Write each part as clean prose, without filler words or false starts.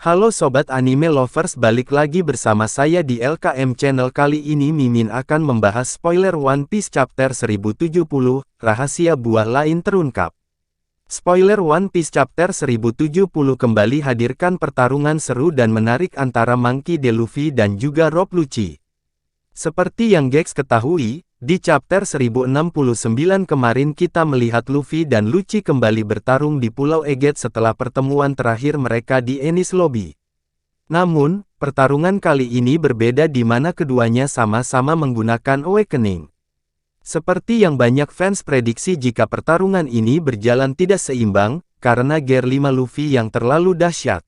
Halo Sobat Anime Lovers, balik lagi bersama saya di LKM Channel. Kali ini Mimin akan membahas spoiler One Piece Chapter 1070, Rahasia Buah Lain Terungkap. Spoiler One Piece Chapter 1070 kembali hadirkan pertarungan seru dan menarik antara Monkey D. Luffy dan juga Rob Lucci. Seperti yang Gex ketahui, di chapter 1069 kemarin kita melihat Luffy dan Lucci kembali bertarung di Pulau Egghead setelah pertemuan terakhir mereka di Enies Lobby. Namun, pertarungan kali ini berbeda di mana keduanya sama-sama menggunakan Awakening. Seperti yang banyak fans prediksi jika pertarungan ini berjalan tidak seimbang, karena Gear 5 Luffy yang terlalu dahsyat.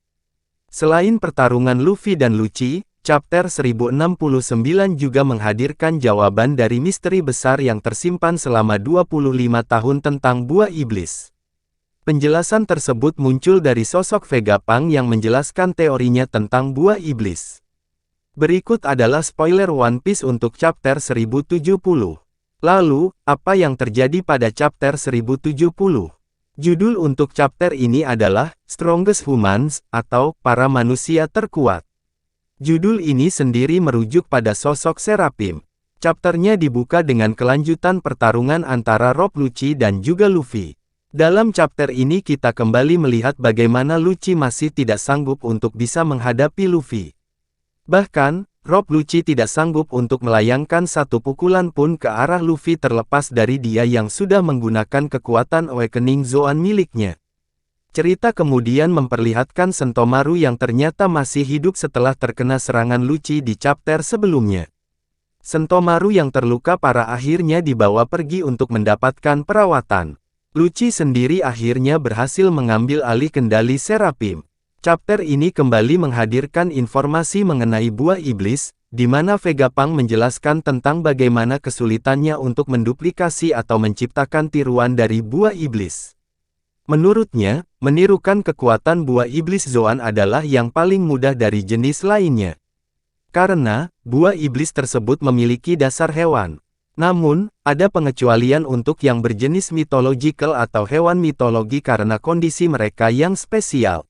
Selain pertarungan Luffy dan Lucci, Chapter 1069 juga menghadirkan jawaban dari misteri besar yang tersimpan selama 25 tahun tentang Buah Iblis. Penjelasan tersebut muncul dari sosok Vegapunk yang menjelaskan teorinya tentang Buah Iblis. Berikut adalah spoiler One Piece untuk Chapter 1070. Lalu, apa yang terjadi pada Chapter 1070? Judul untuk chapter ini adalah Strongest Humans, atau Para Manusia Terkuat. Judul ini sendiri merujuk pada sosok Seraphim. Chapternya dibuka dengan kelanjutan pertarungan antara Rob Lucci dan juga Luffy. Dalam chapter ini kita kembali melihat bagaimana Lucci masih tidak sanggup untuk bisa menghadapi Luffy. Bahkan, Rob Lucci tidak sanggup untuk melayangkan satu pukulan pun ke arah Luffy terlepas dari dia yang sudah menggunakan kekuatan Awakening Zoan miliknya. Cerita kemudian memperlihatkan Sentomaru yang ternyata masih hidup setelah terkena serangan Lucci di chapter sebelumnya. Sentomaru yang terluka parah akhirnya dibawa pergi untuk mendapatkan perawatan. Lucci sendiri akhirnya berhasil mengambil alih kendali Seraphim. Chapter ini kembali menghadirkan informasi mengenai Buah Iblis, di mana Vegapunk menjelaskan tentang bagaimana kesulitannya untuk menduplikasi atau menciptakan tiruan dari Buah Iblis. Menurutnya, menirukan kekuatan Buah Iblis Zoan adalah yang paling mudah dari jenis lainnya. Karena, Buah Iblis tersebut memiliki dasar hewan. Namun, ada pengecualian untuk yang berjenis mythological atau hewan mitologi karena kondisi mereka yang spesial.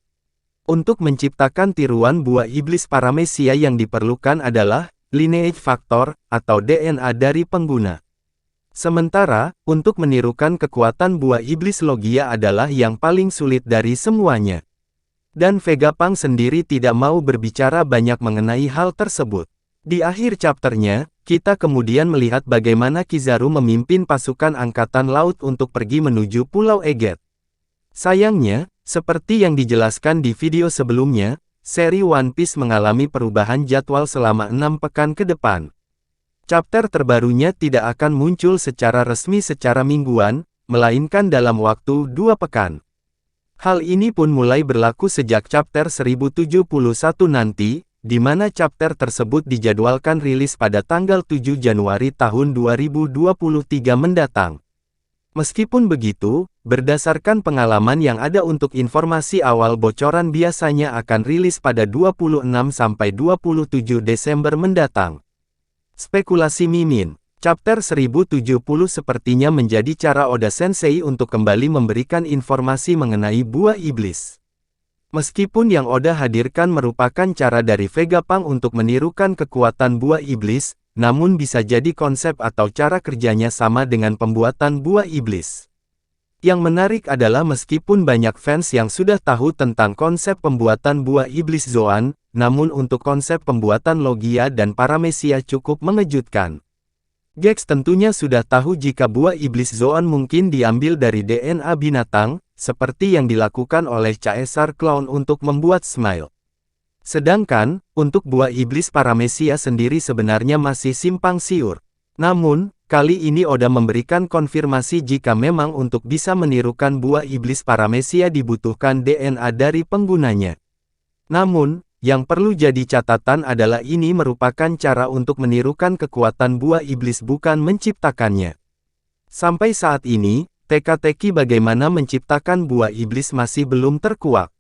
Untuk menciptakan tiruan Buah Iblis Paramecia yang diperlukan adalah lineage factor, atau DNA dari pengguna. Sementara, untuk menirukan kekuatan Buah Iblis Logia adalah yang paling sulit dari semuanya. Dan Vegapunk sendiri tidak mau berbicara banyak mengenai hal tersebut. Di akhir chapternya, kita kemudian melihat bagaimana Kizaru memimpin pasukan angkatan laut untuk pergi menuju Pulau Egghead. Sayangnya, seperti yang dijelaskan di video sebelumnya, seri One Piece mengalami perubahan jadwal selama 6 pekan ke depan. Chapter terbarunya tidak akan muncul secara resmi secara mingguan, melainkan dalam waktu 2 pekan. Hal ini pun mulai berlaku sejak chapter 1071 nanti, di mana chapter tersebut dijadwalkan rilis pada tanggal 7 Januari tahun 2023 mendatang. Meskipun begitu, berdasarkan pengalaman yang ada untuk informasi awal bocoran biasanya akan rilis pada 26–27 Desember mendatang. Spekulasi Mimin, Chapter 1070 sepertinya menjadi cara Oda Sensei untuk kembali memberikan informasi mengenai Buah Iblis. Meskipun yang Oda hadirkan merupakan cara dari Vegapunk untuk menirukan kekuatan Buah Iblis, namun bisa jadi konsep atau cara kerjanya sama dengan pembuatan Buah Iblis. Yang menarik adalah meskipun banyak fans yang sudah tahu tentang konsep pembuatan Buah Iblis Zoan, namun untuk konsep pembuatan Logia dan Paramecia cukup mengejutkan. Gex tentunya sudah tahu jika Buah Iblis Zoan mungkin diambil dari DNA binatang, seperti yang dilakukan oleh Caesar Clown untuk membuat Smile. Sedangkan, untuk Buah Iblis Paramecia sendiri sebenarnya masih simpang siur. Namun, kali ini Oda memberikan konfirmasi jika memang untuk bisa menirukan Buah Iblis Paramecia dibutuhkan DNA dari penggunanya. Namun, yang perlu jadi catatan adalah ini merupakan cara untuk menirukan kekuatan Buah Iblis bukan menciptakannya. Sampai saat ini, teka-teki bagaimana menciptakan Buah Iblis masih belum terkuak.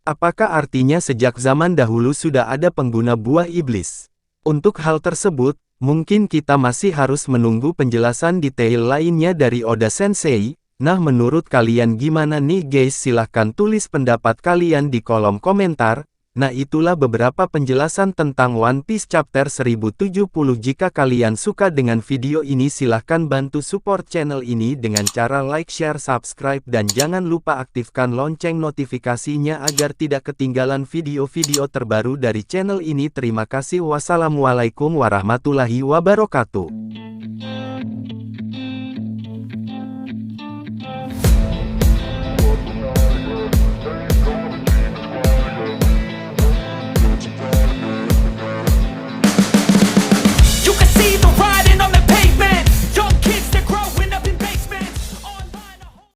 Apakah artinya sejak zaman dahulu sudah ada pengguna Buah Iblis? Untuk hal tersebut, mungkin kita masih harus menunggu penjelasan detail lainnya dari Oda Sensei. Nah, menurut kalian gimana nih guys? Silahkan tulis pendapat kalian di kolom komentar. Nah, itulah beberapa penjelasan tentang One Piece Chapter 1070. Jika kalian suka dengan video ini, silahkan bantu support channel ini dengan cara like, share, subscribe, dan jangan lupa aktifkan lonceng notifikasinya agar tidak ketinggalan video-video terbaru dari channel ini. Terima kasih. Wassalamualaikum warahmatullahi wabarakatuh.